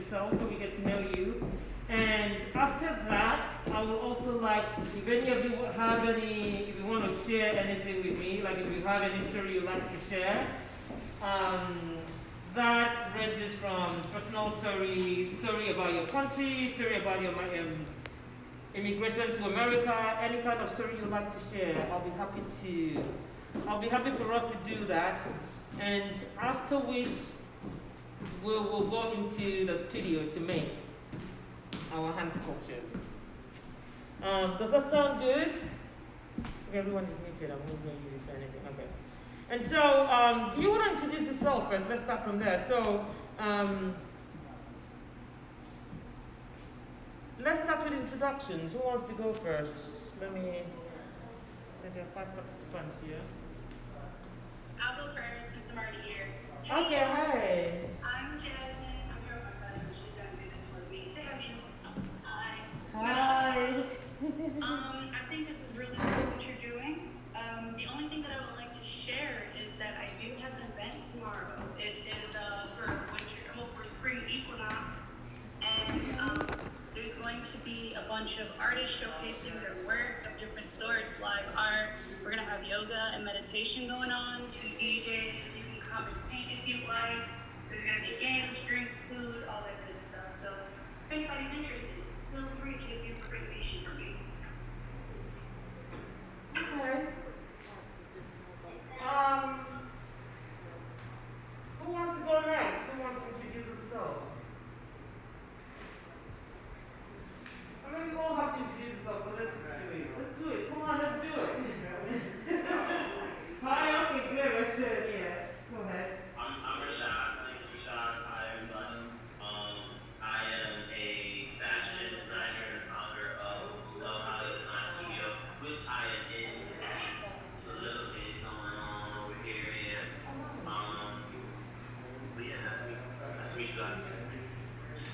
yourself so we get to know you. And after that, I would also like, if any of you have any, if you want to share anything with me, like if you have any story you'd like to share, that ranges from personal story about your country, story about your immigration to America, any kind of story you'd like to share. I'll be happy for us to do that. And after which, we'll go into the studio to make our hand sculptures. Does that sound good? Okay, everyone is muted. I'm not going to say anything. Okay. And so, do you want to introduce yourself first? Let's start from there. So, let's start with introductions. Who wants to go first? Let me. So there are 5 participants here. I'll go first since I'm already here. Okay, hi. I'm Jasmine. I'm here with my cousin. She's gonna do this with me. Say hi, Nina. Hi. Hi. I think this is really cool what you're doing. The only thing that I would like to share is that I do have an event tomorrow. It is for spring equinox, and there's going to be a bunch of artists showcasing their work of different sorts, live art. We're gonna have yoga and meditation going on, 2 DJs. You can come and paint if you like. There's gonna be games, drinks, food, all that good stuff. So if anybody's interested, feel free to get the information from me. Okay. Who wants to go next? Who wants to introduce himself? I mean, we all have to introduce ourselves, so let's just do it. Let's do it. Come on, let's do it. Hi, okay, good. Let's do it. Yeah. Go ahead. I'm Rashad. My name is Rashad. Hi, everybody. I am a fashion designer and founder of Love Design Studio, which I am in this week. It's a little bit going on over here. Yeah. But yeah, that's me. Nice to meet you guys.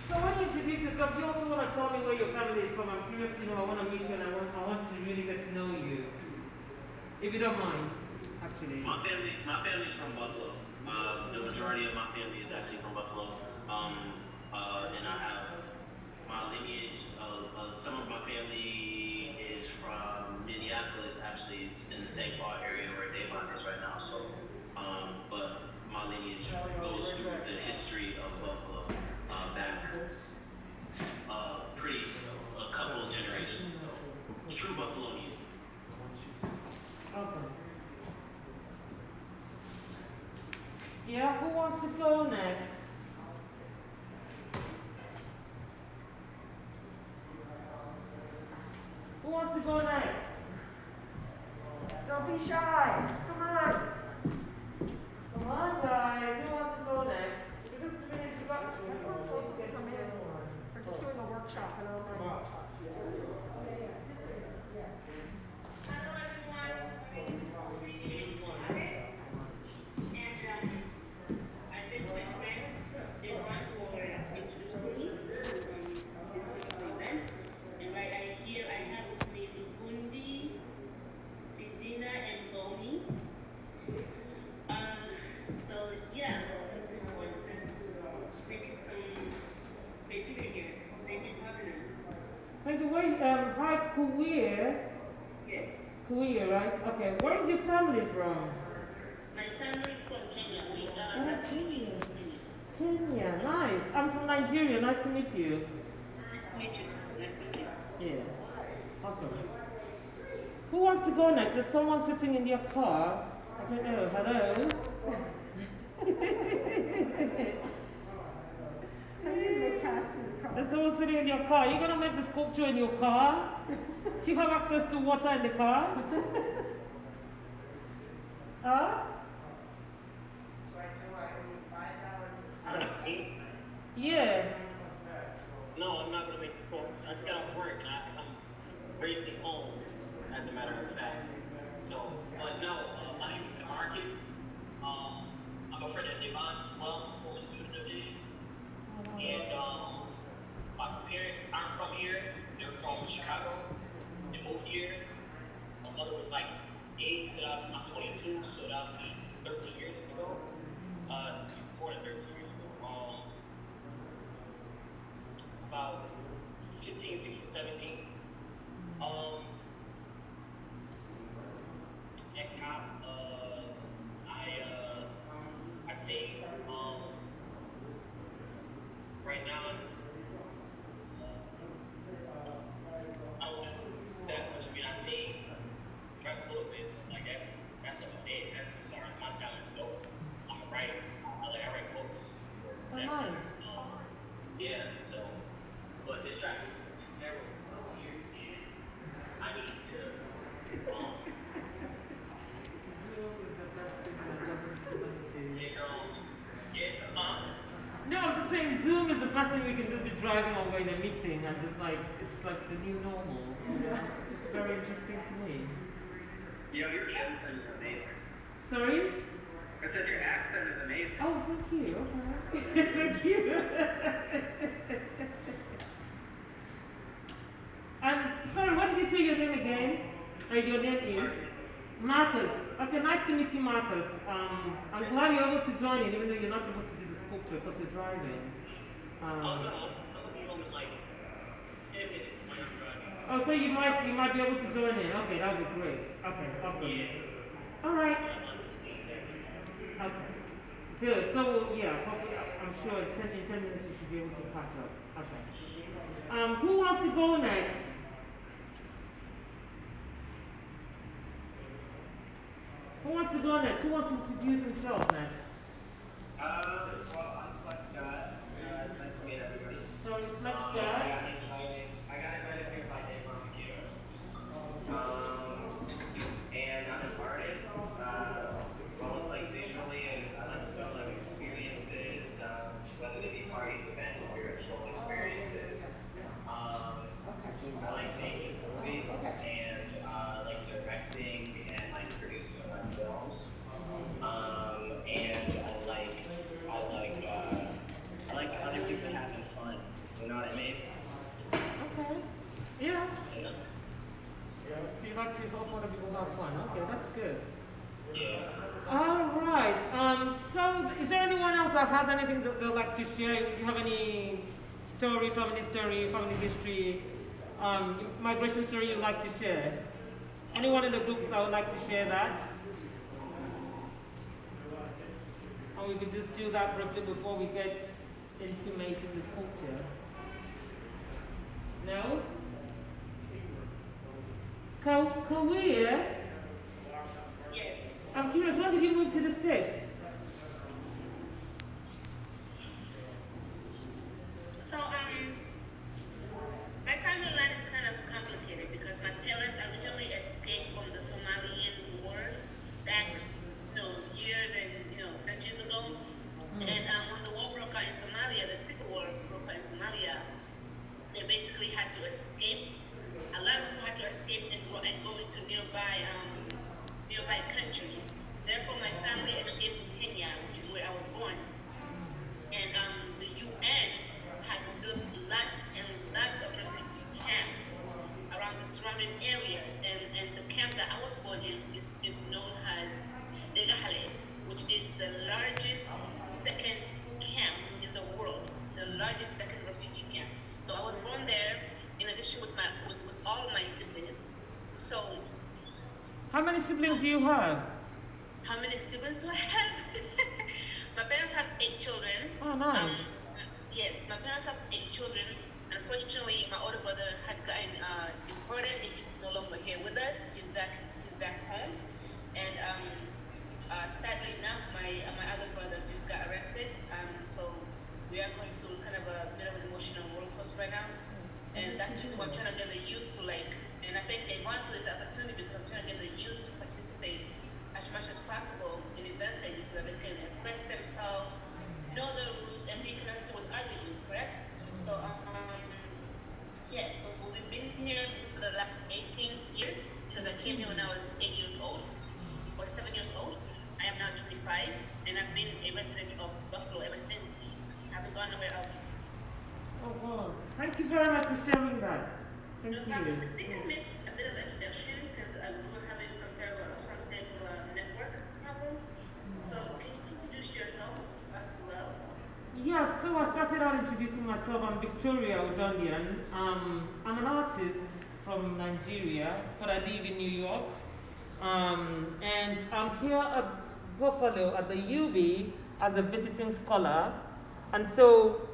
So when you introduce yourself, you also want to tell me where your family is from. I'm curious to know. I want to meet you and I want to really get to know you. If you don't mind, actually. My family's from Buffalo. The majority of my family is actually from Buffalo. And I have my lineage of some of my family is from Minneapolis, actually is in the St. Paul area where Davon is right now. So, but my lineage goes through the history of Buffalo back a couple of generations. So, true Buffalonian. Awesome. Yeah, who wants to go next? Who wants to go next? Don't be shy. Come on. Come on, guys. Who wants to go next? This is really introduction. We're just doing a workshop and all that. Hello everyone, my name is Chloe, and I thank my friend Devon for introducing me to this wonderful event. And right here I have with me Bundi, Sidina, and Gomi. So yeah, I'm looking forward to that, to making some creativity here. Thank you for having us. Thank you. Wait, hi, Kuwait. Yes. Kuwait, right? Okay. Where is your family from? My family is from Kenya. We are Kenya. Kenya, nice. I'm from Nigeria. Nice to meet you. Nice to meet you, sister. Nice to meet you. Yeah. Awesome. Who wants to go next? There's someone sitting in their car. I don't know. Hello? There's someone sitting in your car. You're going to make the sculpture in your car? Do you have access to water in the car? Huh? Yeah. No, I'm not going to make the sculpture. I just got off work and I'm racing home, as a matter of fact. So, but no, my name is Marcus. I'm a friend of Devon's as well, a former student of his. And my parents aren't from here. They're from Chicago. They moved here. My mother was like 8, so I'm 22, so that would be 13 years ago. She was born 13 years ago. about 15, 16, 17. Ex-cop, I save, right now, I don't do that much. I mean, I save, rap a little bit, like that's about it. That's as far as my talents go. I'm a writer. I write books. Oh, nice. Yeah, so, but this track is terrible here, and I need to, Zoom is the best thing that happens to humanity. No, I'm just saying Zoom is the best thing we can just be driving on in a meeting and just like, it's like the new normal. Yeah. It's very interesting to me. Yo, your accent is amazing. Sorry? I said your accent is amazing. Oh, thank you. Okay. Thank you. And sorry, what did you say your name again? Your name is? Marcus. Okay, nice to meet you, Marcus. I'm glad you're able to join in, even though you're not able to do the sculpture because you're driving. I'm gonna be home in like 10 minutes when I'm driving. Oh, so you might be able to join in. Okay, that would be great. Okay, awesome. Yeah. All right. Okay. Good. So yeah, hopefully, I'm sure in 10 minutes you should be able to catch up. Okay. Who wants to go next? Who wants to go next? Who wants to introduce himself next? Well, I'm Flex God. It's nice to meet everybody. So Flex I God. got invited here by Dave Barbecue. And I'm an artist, both like visually and I like to build like experiences, whether they be parties, events, spiritual experiences. I like making movies and like directing and like producing my films. And I like other people having fun. You know what I mean? Okay. Yeah. Yeah. So you like to help other people have fun. Okay, that's good. Yeah. All right. So is there anyone else that has anything that they'd like to share? Do you have any story, family history, migration story you'd like to share? Anyone in the group that would like to share that? And we could just do that briefly before we get into making the sculpture. No? Kawia? Yes. I'm curious, when did you move to the States? So, my family line is kind of complicated because my parents originally escaped from the Somalian war back, years and, centuries ago. And when the war broke out in Somalia, the civil war broke out in Somalia, they basically had to escape. A lot of people had to escape and go into nearby country. Therefore, my family escaped to Kenya, which is where I was born. And the UN had built lots and lots of refugee camps around the surrounding areas. And the camp that I was born in is known as Degahale, which is the largest second camp in the world, the largest second refugee camp. So I was born there in addition with all of my siblings. So How many siblings do you have? how many siblings do I have? My parents have 8 children. Oh, nice. Yes, my parents have 8 children. Unfortunately, my older brother had gotten deported. He's no longer here with us. He's back home. And sadly enough, my other brother just got arrested. So we are going through kind of a bit of an emotional roller coaster right now. And that's the reason why I'm trying to get the youth to and I think they want for this opportunity because I'm trying to get the youth to participate as much as possible in events like this so that they can express themselves, know their roots, and be connected with other youth, correct? So, so we've been here for the last 18 years because I came here when I was 8 years old or 7 years old. I am now 25 and I've been a resident of Buffalo ever since. I haven't gone nowhere else. Oh, wow. Thank you very much for sharing that. Thank No problem. you. I think I missed a bit of introduction because we were having some stable network problem. So can you introduce yourself as well? Yeah, so I started out introducing myself. I'm Victoria-Idongesit Udondian. I'm an artist from Nigeria, but I live in New York. And I'm here at Buffalo at the UB as a visiting scholar. And so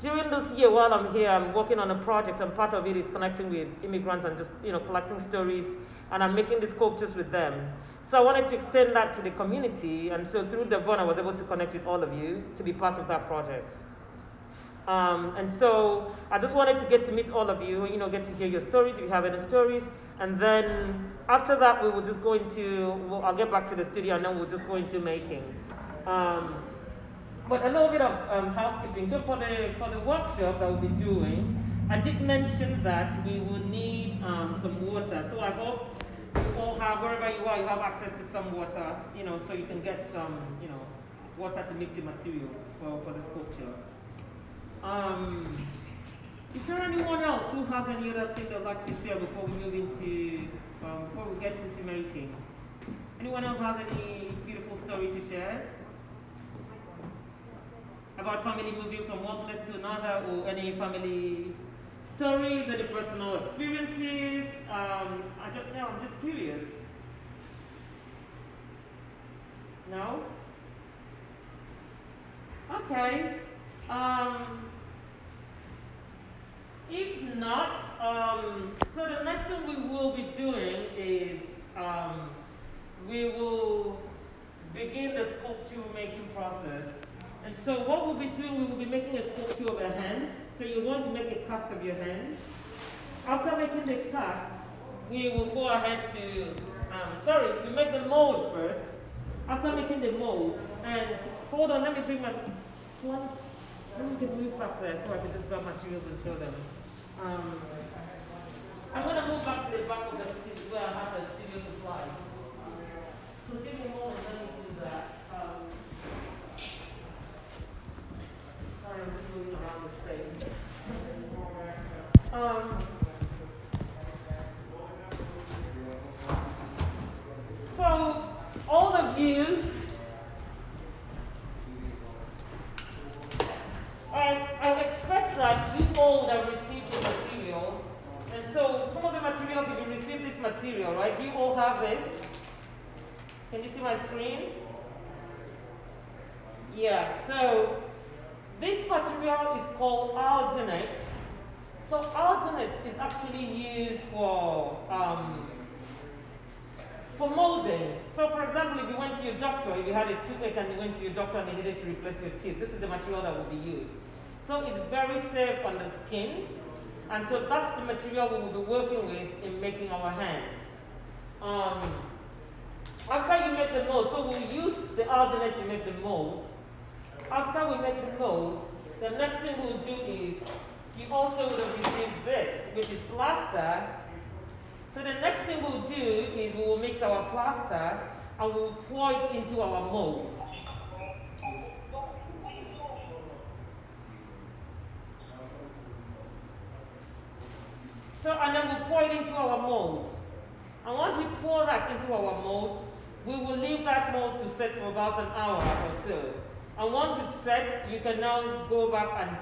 during this year while I'm here, I'm working on a project, and part of it is connecting with immigrants and just, collecting stories, and I'm making the sculptures with them. So I wanted to extend that to the community, and so through Devon, I was able to connect with all of you to be part of that project. And so I just wanted to get to meet all of you, get to hear your stories, if you have any stories, and then after that, we will just go into, I'll get back to the studio, and then we'll just go into making. But a little bit of housekeeping. So for the workshop that we'll be doing, I did mention that we will need some water. So I hope you all have, wherever you are, you have access to some water, so you can get some, water to mix your materials for the sculpture. Is there anyone else who has any other thing they'd like to share before we move into, before we get into making? Anyone else has any beautiful story to share? About family moving from one place to another, or any family stories, any personal experiences? I'm just curious. No? Okay. If not, so the next thing we will be doing is we will begin the sculpture making process. And so what we'll be doing, we will be making a sculpture of our hands. So you want to make a cast of your hand. After making the cast, we will go ahead to, we make the mold first. After making the mold, and hold on, let me bring my one. Let me get move back there so I can just grab materials and show them. I'm going to move back to the back of the studio where I have the studio supplies. So give me a moment, let me do that. Sorry, I'm just moving around the space. So, all of you, I expect that you all would have received the material. And so, some of the materials, if you received this material, right? Do you all have this? Can you see my screen? Yeah, so this material is called alginate. So alginate is actually used for molding. So for example, if you went to your doctor, if you had a toothache and you went to your doctor and they needed to replace your teeth, this is the material that will be used. So it's very safe on the skin. And so that's the material we will be working with in making our hands. After you make the mold, so we'll use the alginate to make the mold. After we make the mold, the next thing we'll do is, you also would have received this, which is plaster. So the next thing we'll do is we will mix our plaster and we'll pour it into our mold. So, and then we'll pour it into our mold. And once we pour that into our mold, we will leave that mold to set for about an hour or so. And once it's set, you can now go back and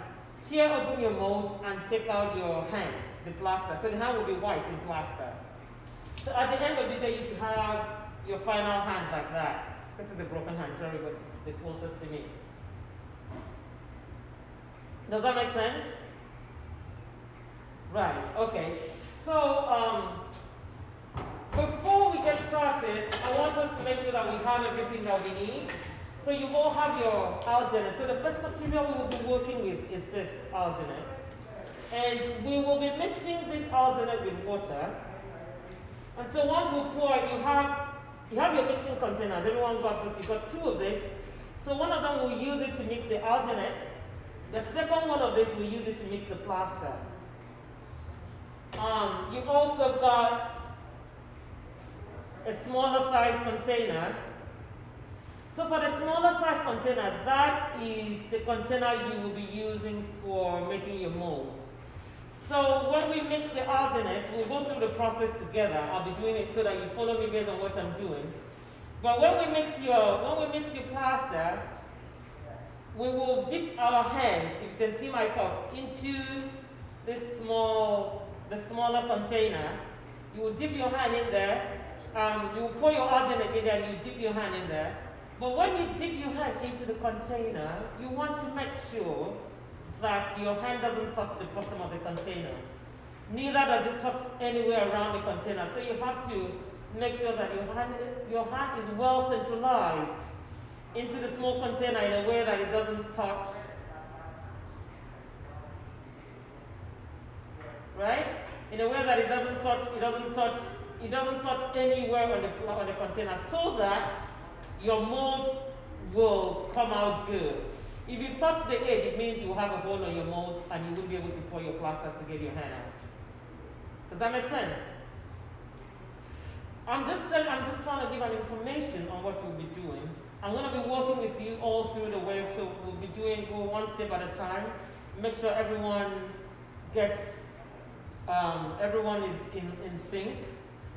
tear open your mold and take out your hand, the plaster. So the hand will be white in plaster. So at the end of the day, you should have your final hand like that. This is a broken hand, sorry, but it's the closest to me. Does that make sense? Right, okay. So, before we get started, I want us to make sure that we have everything that we need. So you all have your alginate. So the first material we will be working with is this alginate. And we will be mixing this alginate with water. And so once we pour it, you have your mixing containers. Everyone got this. You got 2 of this. So one of them will use it to mix the alginate. The second one of this will use it to mix the plaster. You also got a smaller size container. So for the smaller size container, that is the container you will be using for making your mold. So when we mix the alginate, we'll go through the process together. I'll be doing it so that you follow me based on what I'm doing. But when we mix your plaster, we will dip our hands, if you can see my cup, into this the smaller container. You will dip your hand in there. You will pour your arginate in there and you dip your hand in there. But when you dip your hand into the container, you want to make sure that your hand doesn't touch the bottom of the container. Neither does it touch anywhere around the container. So you have to make sure that your hand is well centralized into the small container in a way that it doesn't touch, right? In a way that it doesn't touch anywhere on the container, so that your mold will come out good. If you touch the edge, it means you have a hole on your mold and you won't be able to pour your plaster to get your hand out. Does that make sense? I'm just trying to give an information on what we'll be doing. I'm going to be working with you all through the way, so we'll be go one step at a time. Make sure everyone gets, everyone is in sync,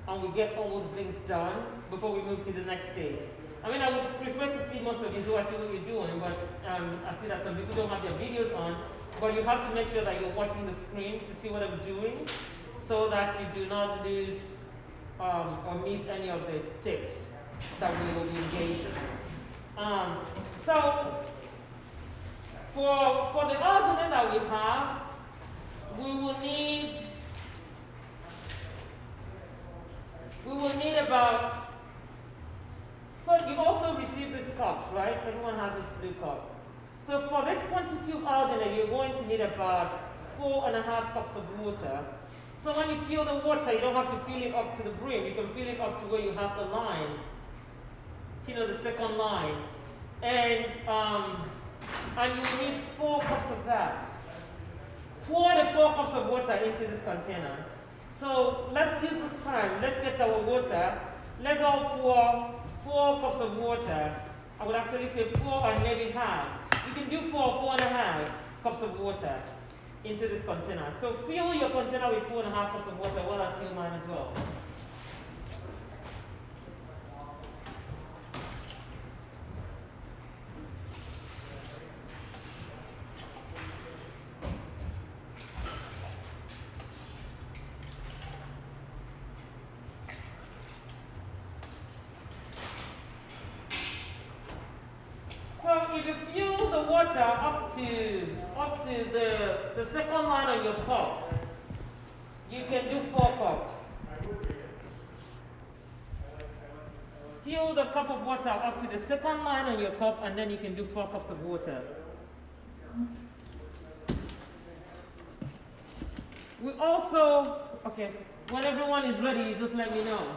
and we get all the things done before we move to the next stage. I mean, I would prefer to see most of you, so I see what you're doing, but I see that some people don't have their videos on, but you have to make sure that you're watching the screen to see what I'm doing, so that you do not lose or miss any of the steps that we will be engaged in. So, for the arginate that we have, we will need about, so you also receive these cups, right? Everyone has this blue cup. So for this quantity of arginate, you're going to need about 4.5 cups of water. So when you fill the water, you don't have to fill it up to the brim. You can fill it up to where you have the line, the second line. And you need 4 cups of that. Pour the 4 cups of water into this container. So let's use this time. Let's get our water. Let's all pour 4 cups of water. I would actually say 4 and maybe half. You can do 4.5 cups of water into this container. So fill your container with 4.5 cups of water while I fill mine as well. If you fill the water up to the second line on your cup, you can do 4 cups. Fill the cup of water up to the second line on your cup, and then you can do 4 cups of water. We also, okay, when everyone is ready, you just let me know.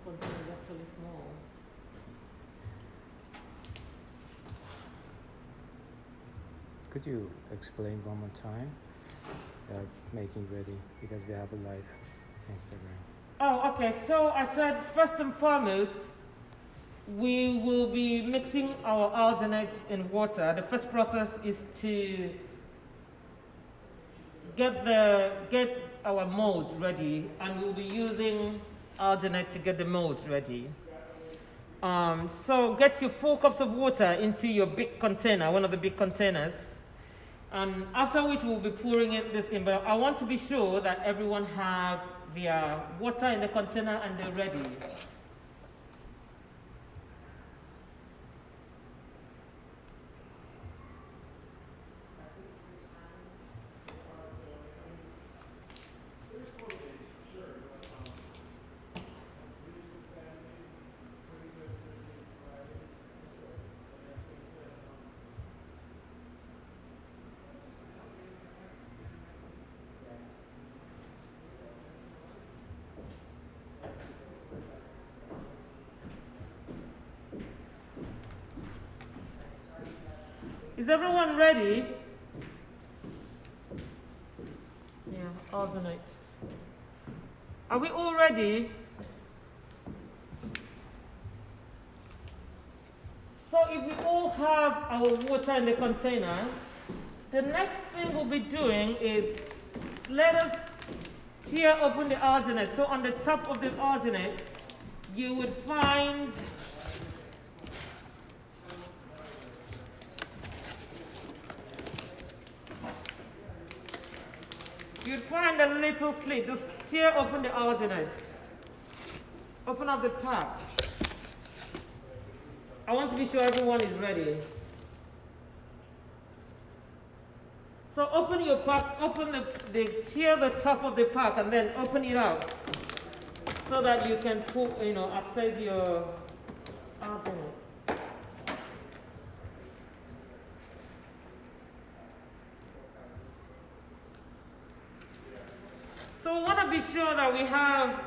Container is actually small. Could you explain one more time? Making ready, because we have a live Instagram. Oh, okay. So I said, first and foremost, we will be mixing our alginate in water. The first process is to get our mold ready, and we'll be using alginate to get the mold ready. So get your 4 cups of water into your big container, one of the big containers, and after which we'll be pouring this in. But I want to be sure that everyone have their water in the container and they're ready. Is everyone ready? Yeah, alternate. Are we all ready? So if we all have our water in the container, the next thing we'll be doing is let us tear open the alternate. So on the top of this alternate, you would find a little slit. Just tear open the alternate. Open up the pack. I want to be sure everyone is ready. So open your pack, tear the top of the pack and then open it up so that you can access your alternate. So we want to be sure that we have,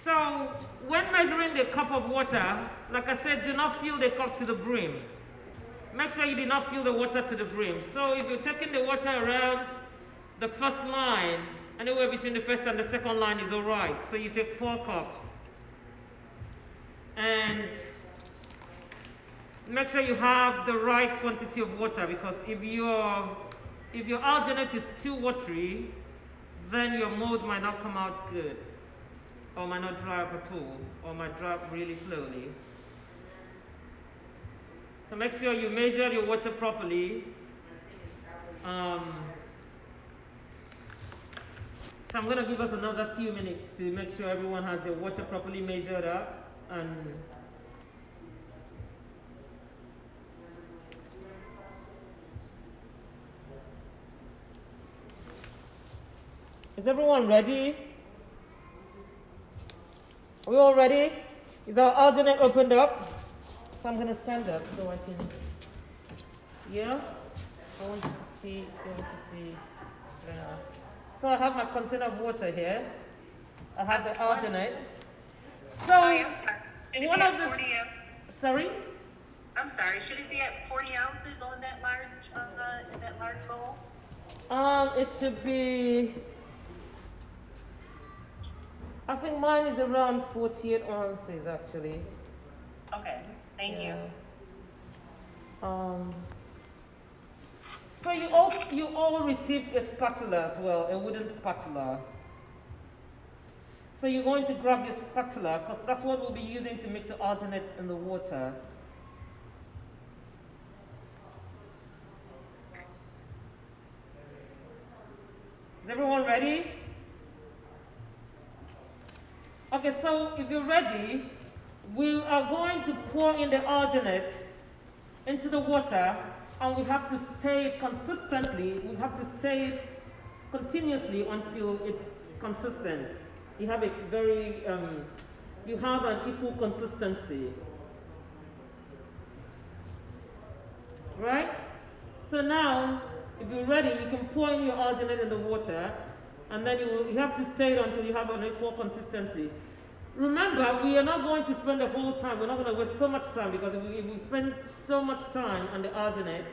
so when measuring the cup of water, like I said, do not fill the cup to the brim. Make sure you do not fill the water to the brim. So if you're taking the water around the first line, anywhere between the first and the second line is all right. So you take 4 cups. And make sure you have the right quantity of water, because if your alternate is too watery, then your mold might not come out good, or might not dry up at all, or might dry up really slowly. So make sure you measure your water properly. So I'm going to give us another few minutes to make sure everyone has their water properly measured up. And is everyone ready? Are we all ready? Is our alternate opened up? So I'm going to stand up so I can, yeah? I want you to see, yeah. So I have my container of water here. I have the alternate. So, I'm sorry. Should it one be of at the, 40 sorry? I'm sorry, should it be at 40 ounces on that large bowl? It should be, I think mine is around 48 ounces actually. Okay, thank you. So you all received a spatula as well, a wooden spatula. So you're going to grab your spatula because that's what we'll be using to mix the alternate in the water. Is everyone ready? Okay, so if you're ready, we are going to pour in the alternate into the water, and we have to stir it consistently. We have to stir it continuously until it's consistent. You have a very, you have an equal consistency. Right? So now, if you're ready, you can pour in your alternate in the water, and then you have to stir it until you have an equal consistency. Remember, we are not going to spend the whole time, we're not going to waste so much time, because if we spend so much time on the alternate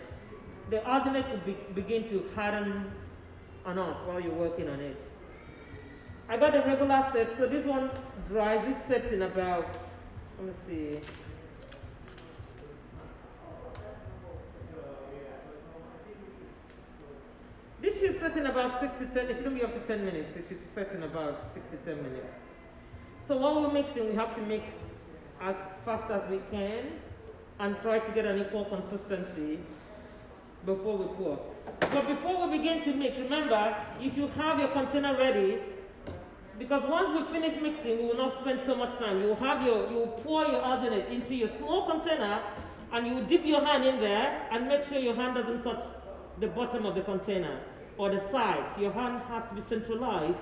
will begin to harden on us while you're working on it. I got a regular set, so this one dries, this sets in about, let me see. This should set in about 6 to 10, it shouldn't be up to 10 minutes, it should set in about 6 to 10 minutes. So while we're mixing, we have to mix as fast as we can and try to get an equal consistency before we pour. But before we begin to mix, remember, you should have your container ready, because once we finish mixing, we will not spend so much time. You will pour your alternate into your small container, and you will dip your hand in there and make sure your hand doesn't touch the bottom of the container or the sides. Your hand has to be centralized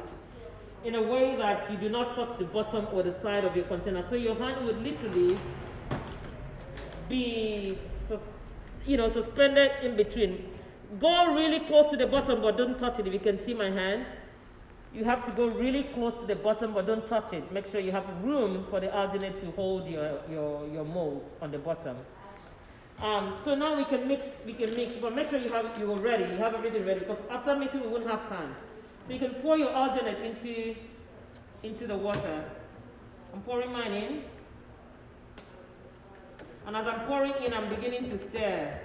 in a way that you do not touch the bottom or the side of your container. So your hand would literally be suspended in between. Go really close to the bottom, but don't touch it. If you can see my hand, you have to go really close to the bottom, but don't touch it. Make sure you have room for the alginate to hold your mold on the bottom. So now we can mix, but make sure you have everything ready, because after mixing we won't have time. So you can pour your alginate into the water. I'm pouring mine in. And as I'm pouring in, I'm beginning to stir.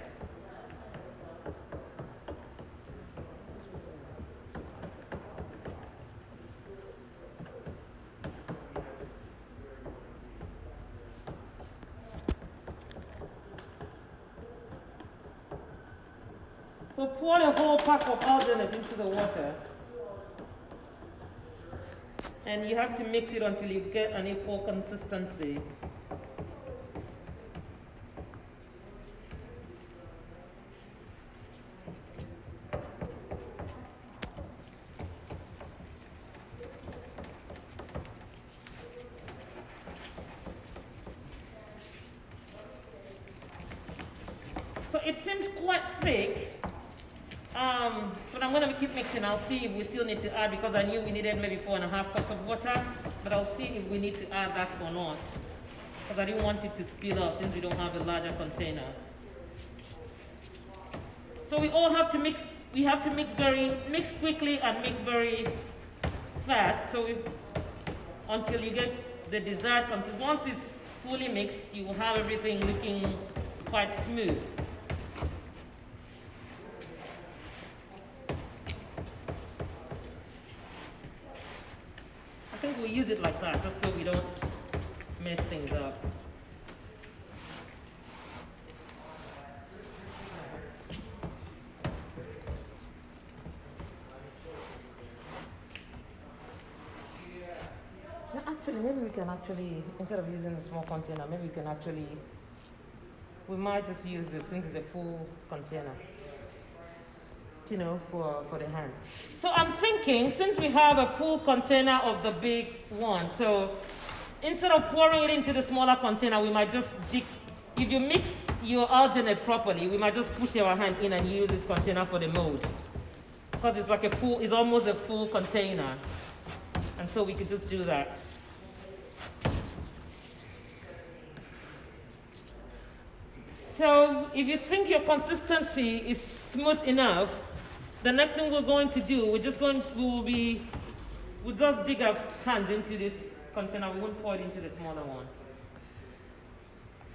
So pour the whole pack of alginate into the water. And you have to mix it until you get an equal consistency. So it seems quite thick. But I'm going to keep mixing. I'll see if we still need to add, because I knew we needed maybe 4.5 cups of water, but I'll see if we need to add that or not, because I didn't want it to spill out since we don't have a larger container. So we all have to mix. We have to mix quickly and mix very fast. So until you get the desired consistency. Once it's fully mixed, you will have everything looking quite smooth. I think we'll use it like that, just so we don't mess things up. Yeah, actually, maybe we can instead of using a small container, maybe we might just use this since it's a full container, for the hand. So I'm thinking, since we have a full container of the big one, so instead of pouring it into the smaller container, we might just dig. If you mix your alginate properly, we might just push our hand in and use this container for the mold, because it's like it's almost a full container, and so we could just do that. So if you think your consistency is smooth enough, the next thing we're going to do, we'll just dig our hand into this container. We won't pour it into the smaller one.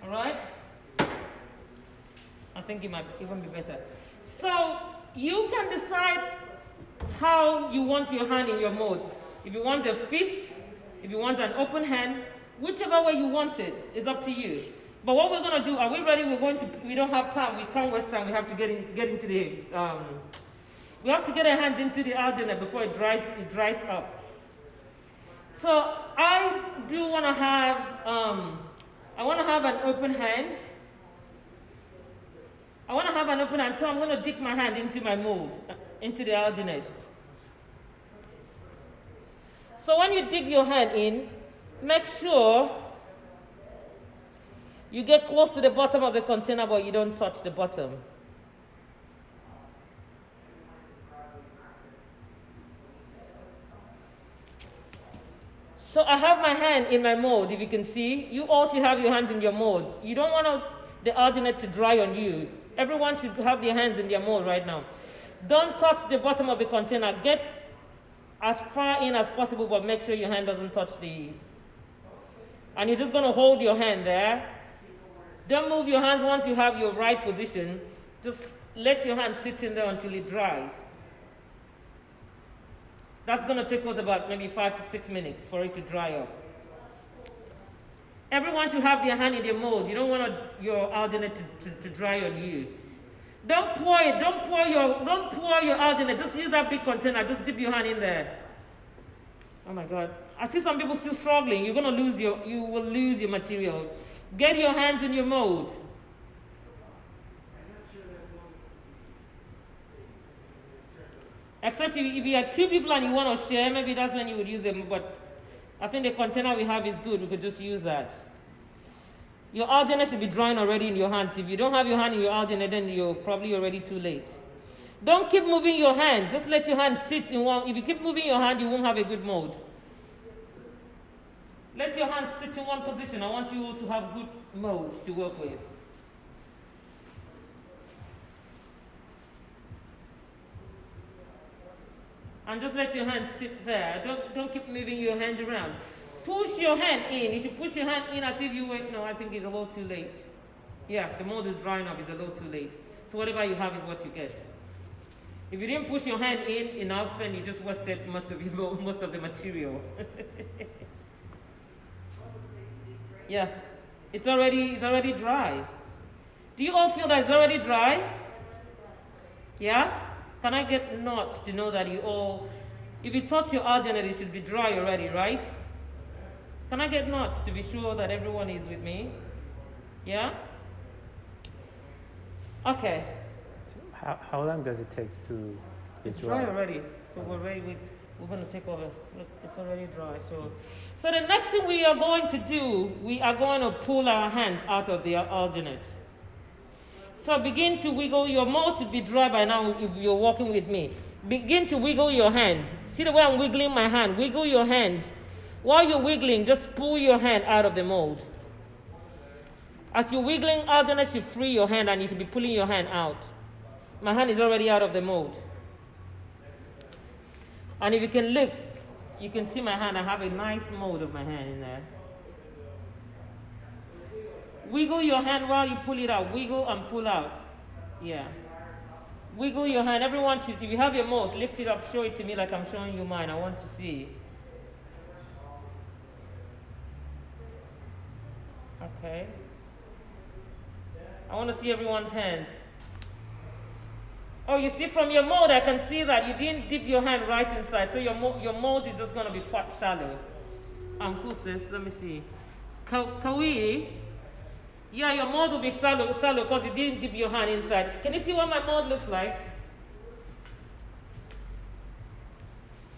All right? I think it might even be better. So you can decide how you want your hand in your mold. If you want a fist, if you want an open hand, whichever way you want it is up to you. But what we're going to do, are we ready? We don't have time. We can't waste time. We have to get into the, we have to get our hands into the alginate before it dries up. So I do want to have, an open hand. So I'm going to dip my hand into my mold, into the alginate. So when you dig your hand in, make sure you get close to the bottom of the container, but you don't touch the bottom. So I have my hand in my mold, if you can see. You also have your hands in your mold. You don't want the alginate to dry on you. Everyone should have their hands in their mold right now. Don't touch the bottom of the container. Get as far in as possible, but make sure your hand doesn't touch and you're just going to hold your hand there. Don't move your hands once you have your right position. Just let your hand sit in there until it dries. That's going to take us about maybe 5 to 6 minutes for it to dry up. Everyone should have their hand in their mold. You don't want your alginate to dry on you. Don't pour it. Don't pour your alginate. Just use that big container. Just dip your hand in there. Oh my God. I see some people still struggling. You will lose your material. Get your hands in your mold. Except if you have 2 people and you want to share, maybe that's when you would use them. But I think the container we have is good. We could just use that. Your alginate should be drying already in your hands. If you don't have your hand in your alginate, then you're probably already too late. Don't keep moving your hand. Just let your hand sit in one. If you keep moving your hand, you won't have a good mold. Let your hand sit in one position. I want you to have good molds to work with. And just let your hand sit there. Don't keep moving your hand around. Push your hand in. You should push your hand in as if you went. No, I think it's a little too late. Yeah, the mold is drying up. It's a little too late. So whatever you have is what you get. If you didn't push your hand in enough, then you just wasted most of the material. Yeah, it's already dry. Do you all feel that it's already dry? Yeah? Can I get nods to know that you all, if you touch your alginate, it should be dry already, right? Can I get nods to be sure that everyone is with me? Yeah? Okay. So how long does it take to be It's dry already, so we're going to take over. Look, it's already dry. So the next thing we are going to do, we are going to pull our hands out of the alginate. So begin to wiggle. Your mold should be dry by now if you're walking with me. Begin to wiggle your hand. See the way I'm wiggling my hand? Wiggle your hand. While you're wiggling, just pull your hand out of the mold. As you're wiggling, alginate should free your hand and you should be pulling your hand out. My hand is already out of the mold. And if you can look, you can see my hand. I have a nice mold of my hand in there. Wiggle your hand while you pull it out. Wiggle and pull out. Yeah. Wiggle your hand. Everyone should, if you have your mold, lift it up, show it to me like I'm showing you mine. I want to see. Okay. I want to see everyone's hands. Oh, you see from your mold, I can see that you didn't dip your hand right inside. So your mold is just going to be quite shallow. Who's this? Let me see. Kawi. Yeah, your mold will be shallow because you didn't dip your hand inside. Can you see what my mold looks like?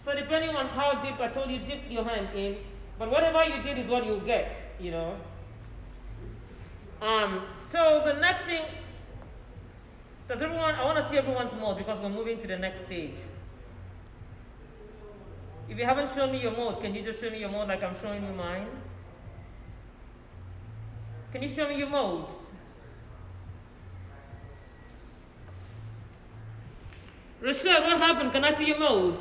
So depending on how deep, I told you dip your hand in, but whatever you did is what you'll get, you know. So the next thing, I want to see everyone's mold because we're moving to the next stage. If you haven't shown me your mold, can you just show me your mold like I'm showing you mine? Can you show me your molds? Rashad, what happened? Can I see your mold?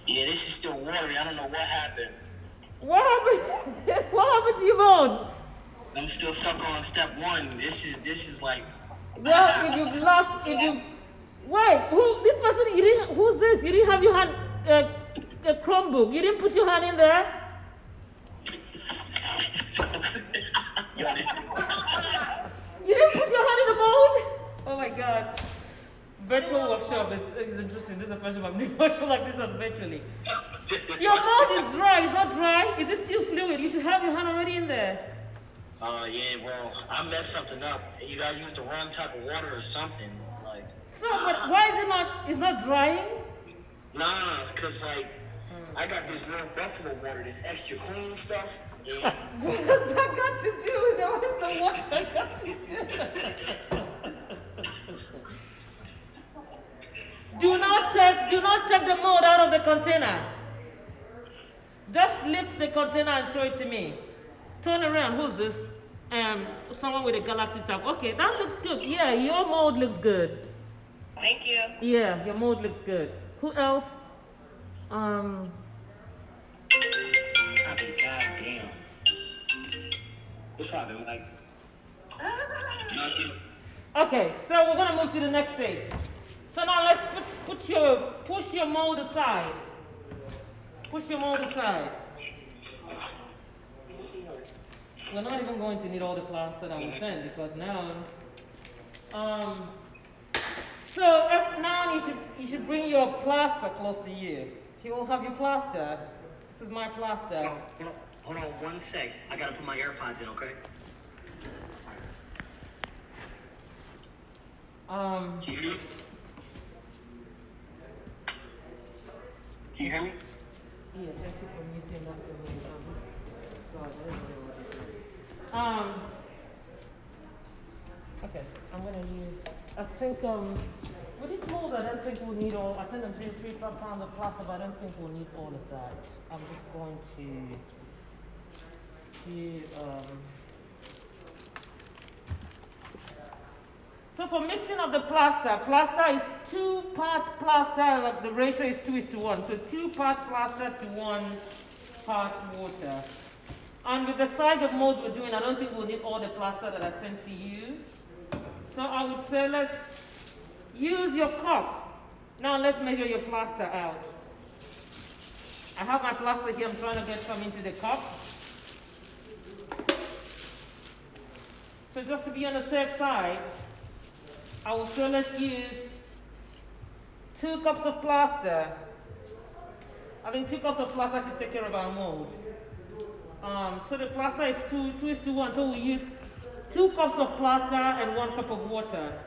Yeah, this is still watery. I don't know what happened. What happened? What happened to your mold? I'm still stuck on step one. This is like. Well, if you've lost, wait, who's this? You didn't have your hand, a Chromebook. You didn't put your hand in there? Yo, You didn't put your hand in the mold? Oh my God. Virtual workshop is interesting. This is the first time I'm doing a workshop like this on virtually. Your mold is dry. It's not dry. Is it still fluid? You should have your hand already in there. Yeah, well, I messed something up. You gotta use the wrong type of water or something, like. So, but why is it's not drying? Nah, cause like, I got this North Buffalo water, this extra clean stuff. Yeah. What has that got to do with it? What is the water got to do? Do not take the mold out of the container. Just lift the container and show it to me. Turn around. Who's this? Someone with a galaxy top. Okay, that looks good. Yeah, your mold looks good. Thank you. Yeah, your mold looks good. Who else? Goddamn. It's probably like. Okay, so we're gonna move to the next stage. So now let's push your mold aside. Push your mold aside. We're not even going to need all the plaster that we sent because now, so now you should bring your plaster close to you. You all have your plaster. This is my plaster. Hold on 1 sec. I gotta put my AirPods in, okay? Can you hear me? Can you hear me? Yeah, thank you for muting that for me. Okay, I'm gonna use, I think, with this mold, I don't think we'll need all, I think I'm doing 3 pounds of plaster, but I don't think we'll need all of that. I'm just going so for mixing of the plaster is 2 parts plaster, like the ratio is 2:1. So 2 parts plaster to 1 part water. And with the size of mold we're doing, I don't think we'll need all the plaster that I sent to you. So I would say let's use your cup. Now let's measure your plaster out. I have my plaster here, I'm trying to get some into the cup. So just to be on the safe side, I will say let's use 2 cups of plaster. I think 2 cups of plaster should take care of our mold. So the plaster is 2:1, so we'll use 2 cups of plaster and 1 cup of water.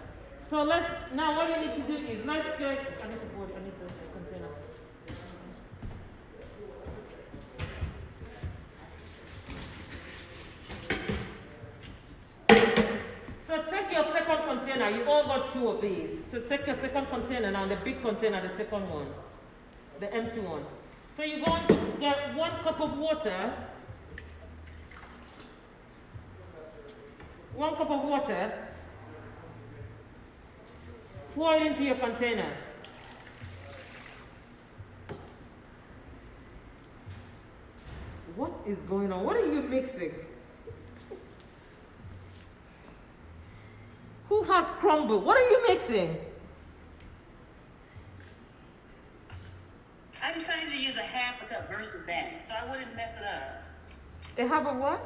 So now what you need to do is, let's get, I need this container. So take your second container, you all got 2 of these. So take your second container now, the big container, the second one, the empty one. So you're going to get 1 cup of water, 1 cup of water, pour it into your container. What is going on? What are you mixing? Who has crumble? What are you mixing? I decided to use a half a cup versus that, so I wouldn't mess it up. A half of what?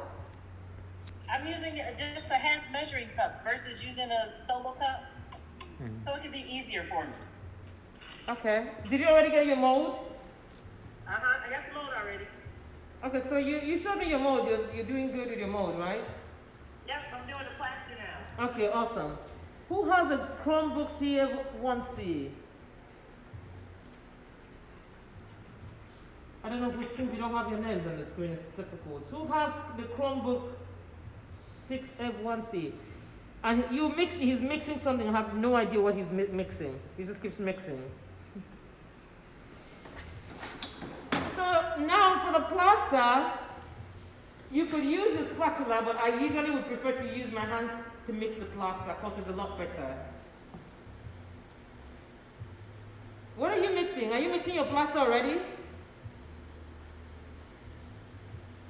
I'm using just a half measuring cup versus using a solo cup, so it could be easier for me. Okay. Did you already get your mold? I got the mold already. Okay, so you showed me your mold. You're doing good with your mold, right? Yep, I'm doing the plaster now. Okay, awesome. Who has the Chromebooks here 1C? I don't know who, since you don't have your names on the screen, it's difficult. Who has the Chromebook 6F1C? And he's mixing something, I have no idea what he's mixing. He just keeps mixing. So now for the plaster, you could use this spatula, but I usually would prefer to use my hands to mix the plaster because it's a lot better. What are you mixing? Are you mixing your plaster already?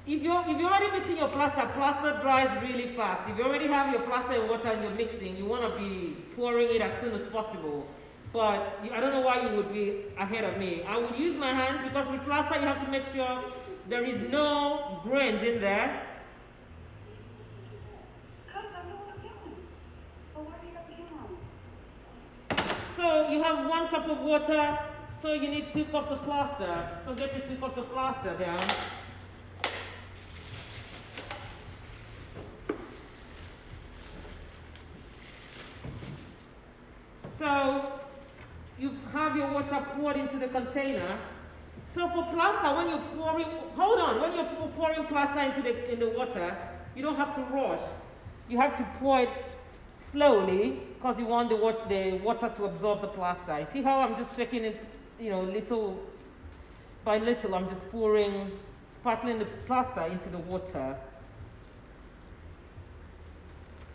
If you're already mixing your plaster, plaster dries really fast. If you already have your plaster and water and you're mixing, you want to be pouring it as soon as possible. But I don't know why you would be ahead of me. I would use my hands because with plaster you have to make sure there is no grains in there. So you have 1 cup of water, so you need 2 cups of plaster. So get your 2 cups of plaster down. So you have your water poured into the container. So for plaster, when you're pouring, when you're pouring plaster into the water, you don't have to rush. You have to pour it slowly because you want the water to absorb the plaster. You see how I'm just shaking it, little by little. I'm just sparkling the plaster into the water.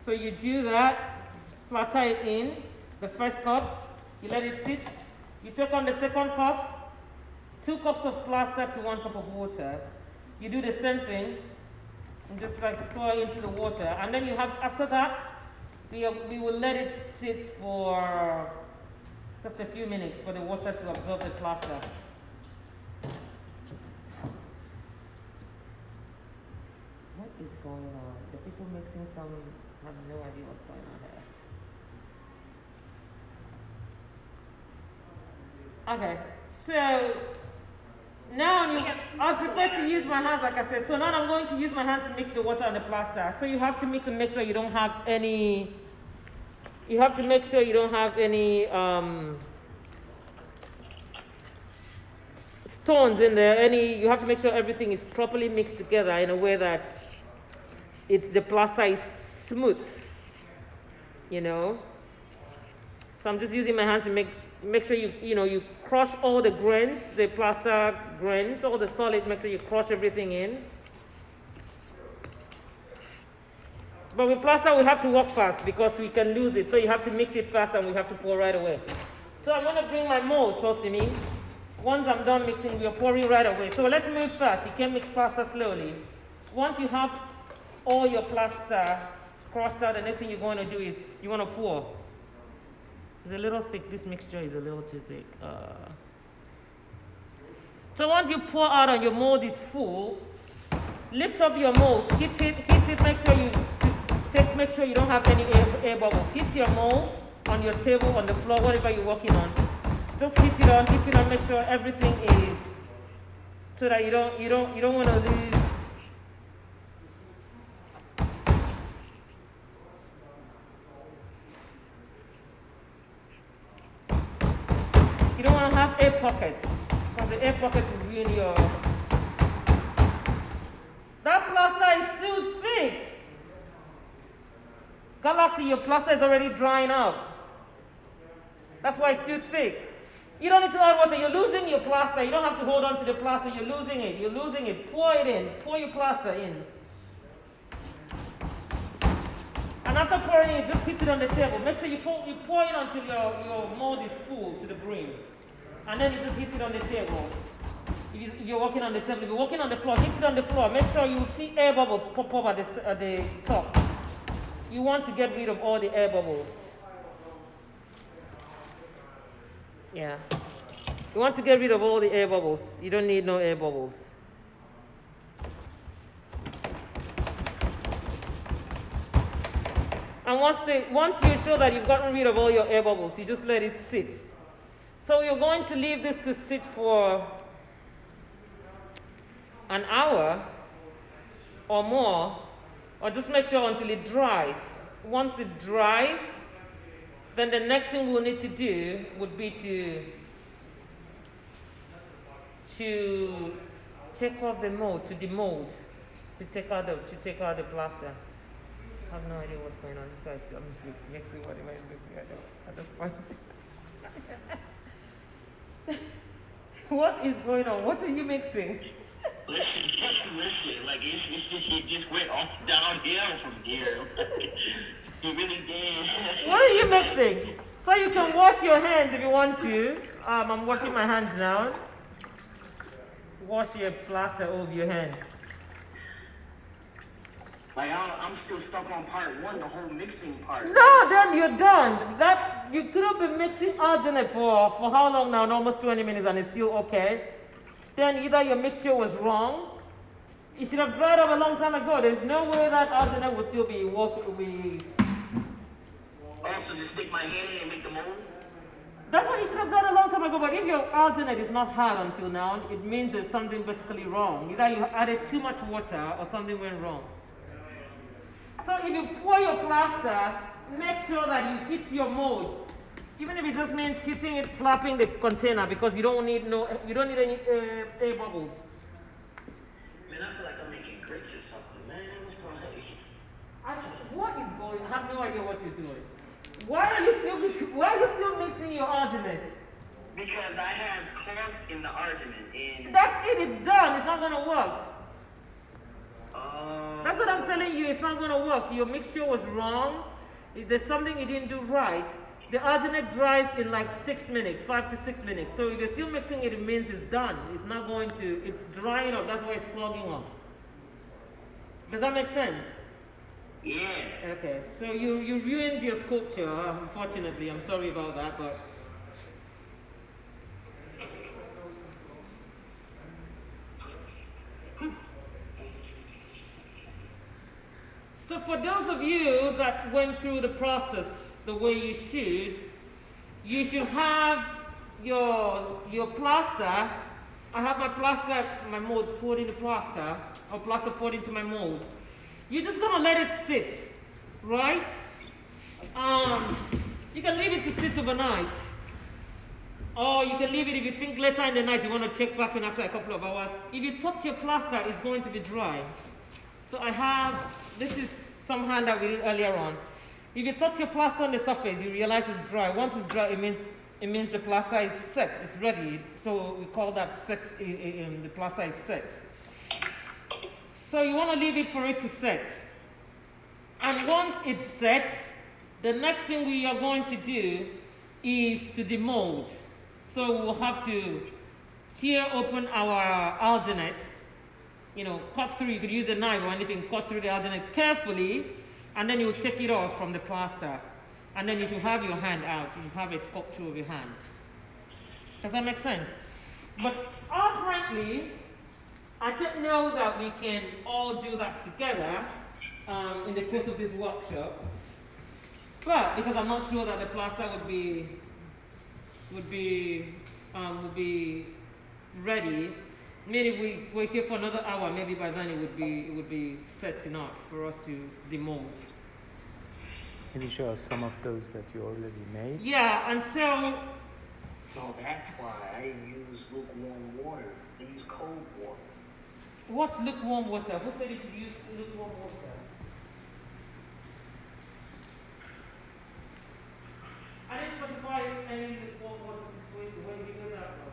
So you do that, splatter it in. The first cup, you let it sit. You take on the second cup, 2 cups of plaster to 1 cup of water. You do the same thing, and just like pour into the water. And then you have, after that, we will let it sit for just a few minutes for the water to absorb the plaster. What is going on? The people mixing some have no idea what's going on here. Okay, so now I prefer to use my hands, like I said. So now I'm going to use my hands to mix the water and the plaster. So you have to mix and make sure you don't have any. You have to make sure you don't have any stones in there. You have to make sure everything is properly mixed together in a way that the plaster is smooth. you know. So I'm just using my hands to make sure you crush all the grains, the plaster grains, all the solid, make sure you crush everything in. But with plaster, we have to work fast because we can lose it. So you have to mix it fast and we have to pour right away. So I'm going to bring my mold close to me. Once I'm done mixing, we are pouring right away. So let's move fast. You can mix plaster slowly. Once you have all your plaster crushed out, the next thing you're going to do is you want to pour. It's a little thick. This mixture is a little too thick. So once you pour out and your mold is full, lift up your mold. Hit it. Make sure you don't have any air bubbles. Hit your mold on your table, on the floor, whatever you're working on. Just hit it on. Make sure everything is so that you don't want to lose. You don't want to have air pockets because the air pocket will ruin your. That plaster is too thick. Galaxy, your plaster is already drying out. That's why it's too thick. You don't need to add water. You're losing your plaster. You don't have to hold on to the plaster. You're losing it. Pour it in. Pour your plaster in. And after pouring it, just hit it on the table. Make sure you pour it until your mold is full to the brim. And then you just hit it on the table. If you're working on the table, if you're working on the floor, hit it on the floor. Make sure you see air bubbles pop up at the top. You want to get rid of all the air bubbles. Yeah. You want to get rid of all the air bubbles. You don't need no air bubbles. And once you're sure that you've gotten rid of all your air bubbles, you just let it sit. So you're going to leave this to sit for an hour or more, or just make sure until it dries. Once it dries, then the next thing we'll need to do would be to take off the mold, to demold, to take out the plaster. I have no idea what's going on. This guy's still mixing what am I mixing? I don't at this point. What is going on? What are you mixing? Listen, like it just went all downhill from here. It really did. What are you mixing? So you can wash your hands if you want to. I'm washing my hands now. Wash your plaster over your hands. Like I'm still stuck on part one, the whole mixing part. No, then you're done. That you could have been mixing arginate for how long now? Almost 20 minutes, and it's still okay. Then either your mixture was wrong. It should have dried up a long time ago. There's no way that arginate will still be Also, just stick my hand in and make the mold. That's what you should have done a long time ago. But if your arginate is not hard until now, it means there's something basically wrong. Either you added too much water or something went wrong. So if you pour your plaster, make sure that you hit your mold. Even if it just means hitting it, slapping the container, because you don't need any air bubbles. Man, I feel like I'm making grits or something, man. What is going on? I have no idea what you're doing. Why are you still mixing your arginate? Because I have clumps in the arginate. That's it. It's done. It's not going to work. That's what I'm telling you. It's not going to work. Your mixture was wrong. If there's something you didn't do right, the arginate dries in like 6 minutes, 5 to 6 minutes. So if you're still mixing it, it means it's done. It's not going to, it's drying up. That's why it's clogging up. Does that make sense? Yeah. Okay. So you ruined your sculpture, unfortunately. I'm sorry about that, but. So for those of you that went through the process the way you should have your plaster. I have my plaster, my mold poured in the plaster, or plaster poured into my mold. You're just gonna let it sit, right? You can leave it to sit overnight. Or you can leave it if you think later in the night you want to check back in after a couple of hours. If you touch your plaster, it's going to be dry. So I have, this is some hand that we did earlier on. If you touch your plaster on the surface, you realize it's dry. Once it's dry, it means the plaster is set, it's ready. So we call that set, the plaster is set. So you want to leave it for it to set. And once it's set, the next thing we are going to do is to demold. So we'll have to tear open our aldernate, cut through. You could use a knife or anything, cut through the aldernate carefully, and then you'll take it off from the plaster. And then you should have your hand out. You should have a sculpture of your hand. Does that make sense? But outrightly, I don't know that we can all do that together in the course of this workshop. But because I'm not sure that the plaster would be ready. Maybe if we were here for another hour, maybe by then it would be set enough for us to demold. Can you show us some of those that you already made? Yeah, and so. So that's why I didn't use lukewarm water. I used cold water. What's lukewarm water? Who said you should use lukewarm water? I didn't specify any lukewarm water situation. Where did you get that from?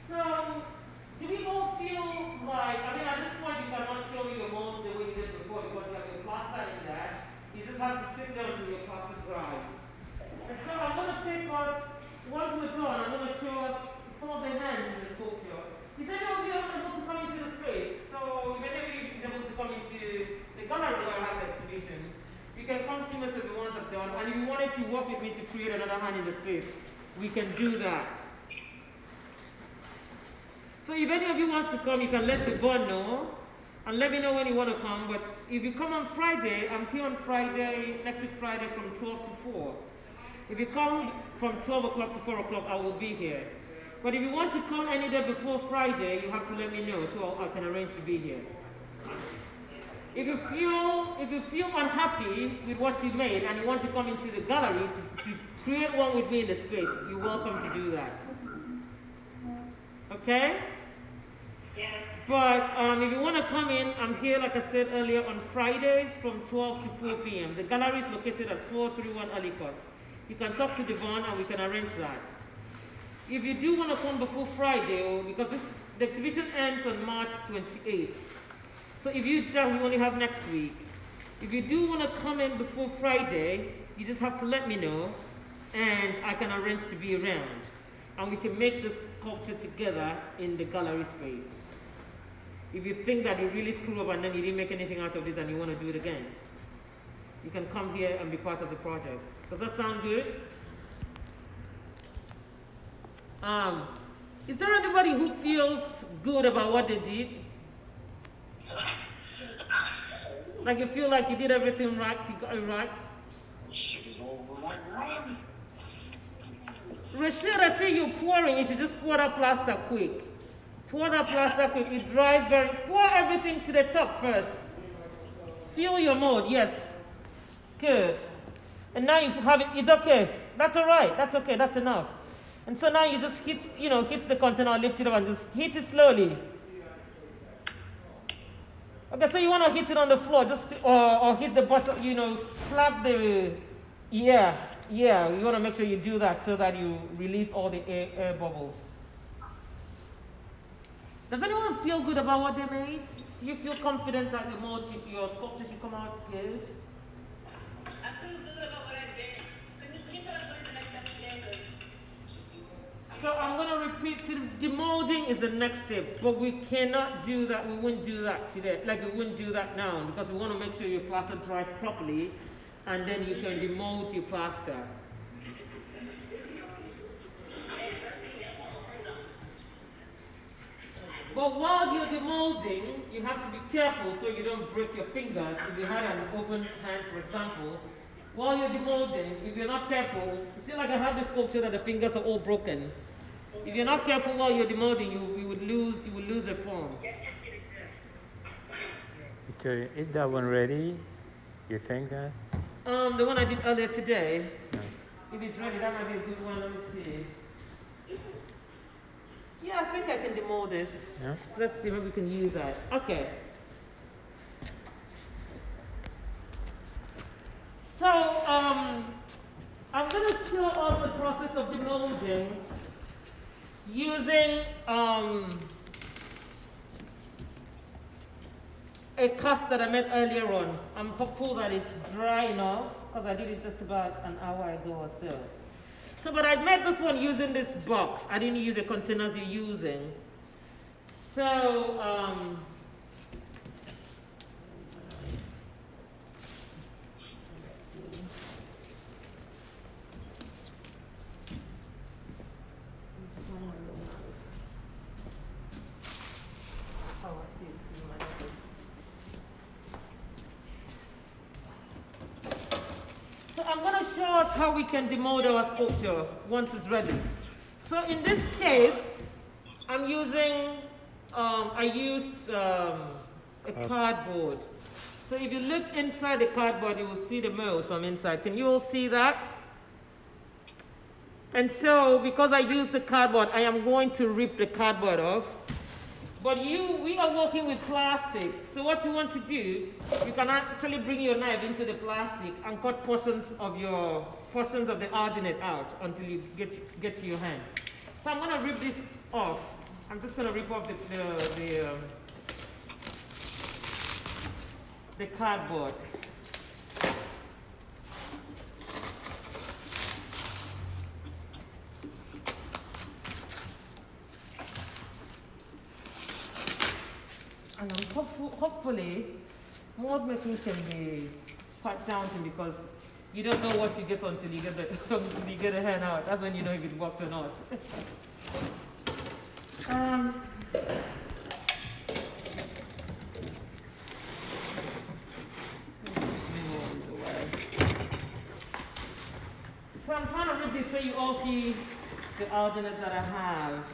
So, do we all feel like, at this point you cannot show me your mold the way you did before because you have your plaster in there. You just have to sit down until your plaster dries. And so I'm going to take us, once we're done, I'm going to show us some of the hands in the sculpture. Is anyone able to come into the space? So if anybody is able to come into the gallery where I have the exhibition, you can come see most of the ones I've done. And if you wanted to work with me to create another hand in the space, we can do that. So if any of you wants to come, you can let the board know and let me know when you want to come. But if you come on Friday, I'm here on Friday, next week Friday from 12 to 4. If you come from 12 o'clock to 4 o'clock, I will be here. But if you want to come any day before Friday, you have to let me know so I can arrange to be here. If you feel unhappy with what you made and you want to come into the gallery to create one with me in the space, you're welcome to do that. Okay? Yes. But if you want to come in, I'm here, like I said earlier, on Fridays from 12 to 4 p.m. The gallery is located at 431 Ellicott. You can talk to Devon and we can arrange that. If you do want to come before Friday, because the exhibition ends on March 28th. So if you we only have next week. If you do want to come in before Friday, you just have to let me know and I can arrange to be around. And we can make this sculpture together in the gallery space. If you think that you really screw up and then you didn't make anything out of this and you want to do it again, you can come here and be part of the project. Does that sound good? Is there anybody who feels good about what they did? Like you feel like you did everything right, you got it right? Shit is over like run. Rashid, I see you pouring. You should just pour that plaster quick. Pour that plaster quick. It dries pour everything to the top first. Fill your mold, yes. Good. And now you have it, it's okay. That's all right. That's okay. That's enough. And so now you just hit the container, lift it up and just hit it slowly. Okay, so you want to hit it on the floor, just or hit the bottom, slap the, yeah, you want to make sure you do that so that you release all the air bubbles. Does anyone feel good about what they made? Do you feel confident that your sculpture should come out good? I feel good about what I did. Can you tell us what is the next step again? So I'm going to repeat, demolding is the next step, but we cannot do that, we wouldn't do that today, like we wouldn't do that now, because we want to make sure your plaster dries properly, and then you can demold your plaster. But while you're demolding, you have to be careful so you don't break your fingers. If you had an open hand, for example, while you're demolding, if you're not careful, you see like I have this sculpture that the fingers are all broken. If you're not careful while you're demolding, you would lose the form. Victoria, is that one ready? You think that? The one I did earlier today. No. If it's ready, that might be a good one. Let me see. Yeah, I think I can demold this. Yeah? Let's see if we can use that. Okay. of the molding using a cast that I made earlier on. I'm hopeful that it's dry enough because I did it just about an hour ago or so. So, but I made this one using this box. I didn't use the containers you're using. So, I'm going to show us how we can demold our sculpture once it's ready. So in this case, I'm using, I used a cardboard. So if you look inside the cardboard, you will see the mold from inside. Can you all see that? And so because I used the cardboard, I am going to rip the cardboard off. But we are working with plastic, so what you want to do, you can actually bring your knife into the plastic and cut portions of the arginate out until you get to your hand. So I'm going to rip this off. I'm just going to rip off the cardboard. And hopefully, mold making can be quite daunting because you don't know what you get until you get the hand out. That's when you know if it worked or not. So I'm trying to rip this so you all see the arginate that I have.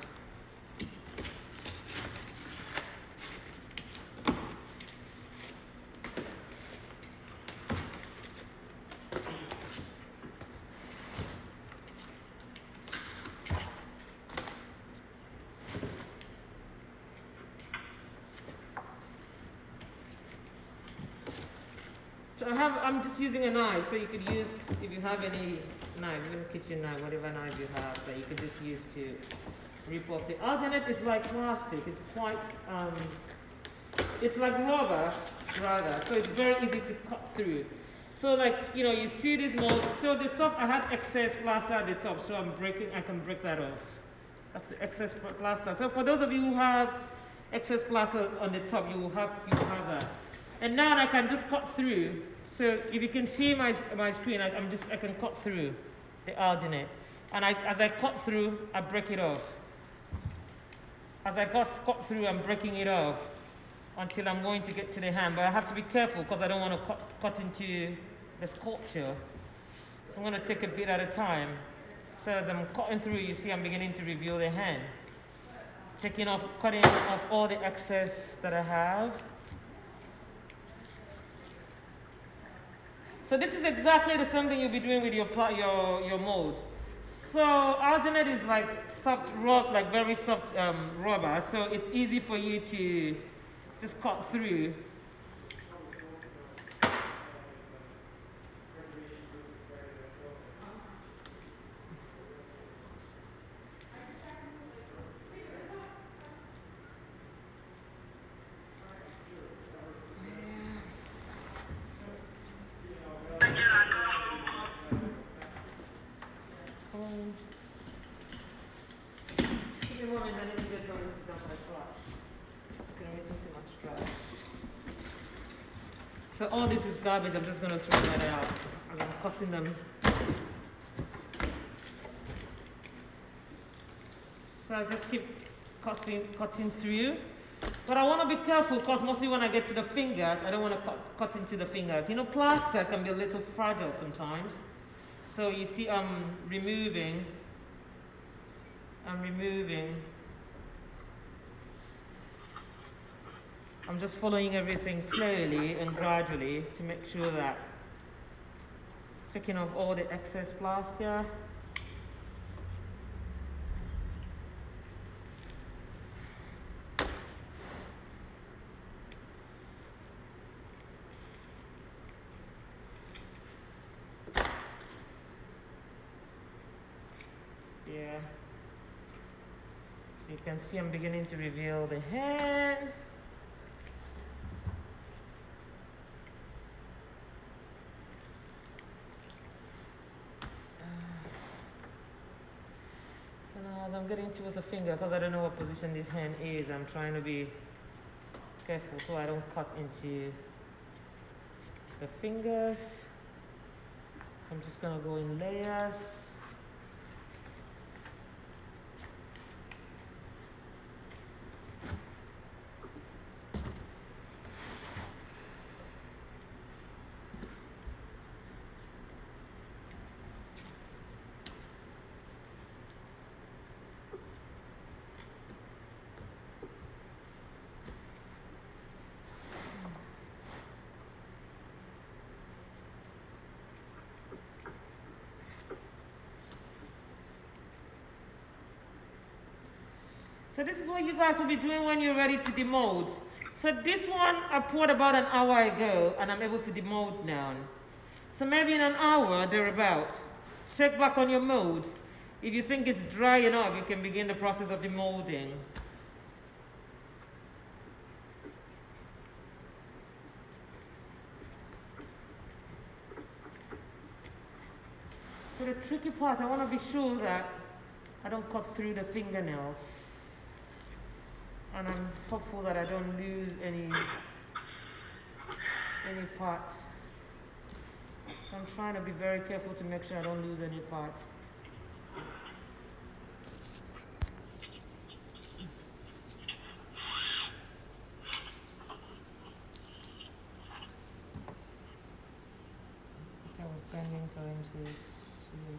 So I'm just using a knife, so you could use, if you have any knife, even kitchen knife, whatever knife you have, that you could just use to rip off. The arginate is like plastic, it's quite, it's like rubber, rather, so it's very easy to cut through. So like, you know, you see this mold, so the top, I had excess plaster at the top, so I can break that off. That's the excess plaster. So for those of you who have excess plaster on the top, you have that. And now I can just cut through. So if you can see my screen, I can cut through the arginate. And as I cut through, I break it off. As I cut through, I'm breaking it off until I'm going to get to the hand. But I have to be careful because I don't want to cut into the sculpture. So I'm going to take a bit at a time. So as I'm cutting through, you see I'm beginning to reveal the hand. Cutting off all the excess that I have. So this is exactly the same thing you'll be doing with your mold. So arginate is like soft rock, like very soft rubber. So it's easy for you to just cut through. So all this is garbage, I'm just going to throw that out as I'm cutting them. So I just keep cutting through. But I want to be careful because mostly when I get to the fingers, I don't want to cut into the fingers. You know, plaster can be a little fragile sometimes. So you see I'm removing. I'm just following everything slowly and gradually to make sure that taking off all the excess plaster. You can see I'm beginning to reveal the hand. So now as I'm getting towards the finger, because I don't know what position this hand is, I'm trying to be careful so I don't cut into the fingers. I'm just going to go in layers. So this is what you guys will be doing when you're ready to demold. So this one I poured about an hour ago and I'm able to demold now. So maybe in an hour, thereabouts, check back on your mold. If you think it's dry enough, you can begin the process of demolding. So the tricky part, I want to be sure that I don't cut through the fingernails. And I'm hopeful that I don't lose any parts. So I'm trying to be very careful to make sure I don't lose any parts. I was bending for him to see.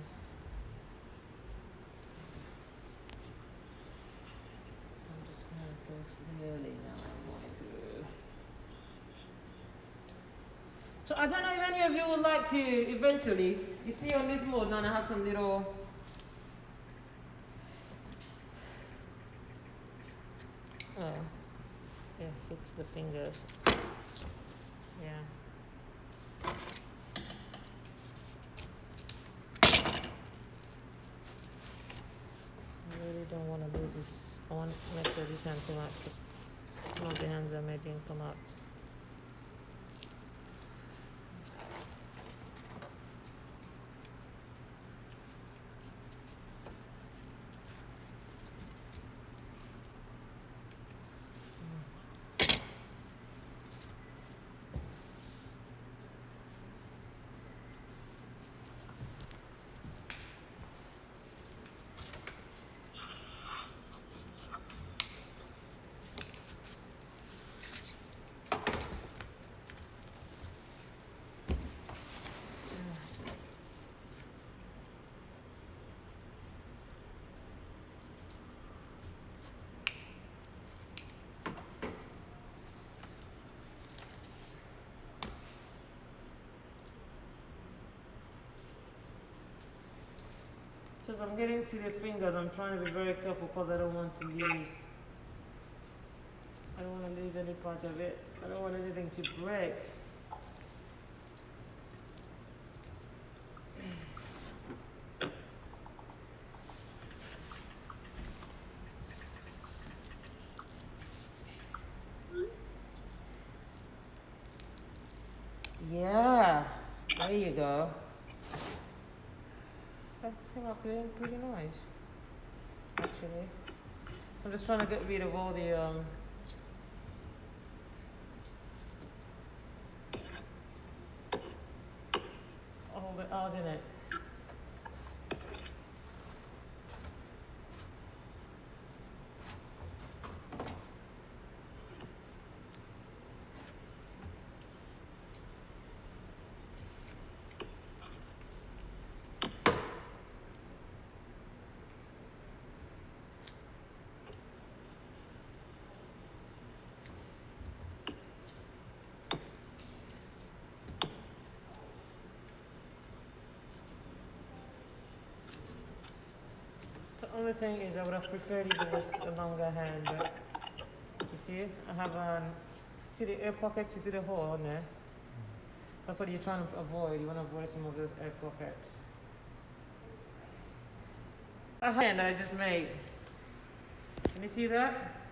Slowly now I'm going through. So I don't know if any of you would like to eventually, you see on this mode now I have some little yeah, fix the fingers. Yeah. I really don't want to lose this. I want to make sure this hand come out because some of the hands I made didn't come out. So as I'm getting to the fingers, I'm trying to be very careful because I don't want to lose any part of it. I don't want anything to break. Yeah, there you go. That came out pretty nice, actually. So I'm just trying to get rid of all the out in it. The only thing is I would have preferred if it was a longer hand, but you see, I have see the air pocket, you see the hole on there? That's what you're trying to avoid. You want to avoid some of those air pockets. A hand that I just made. Can you see that?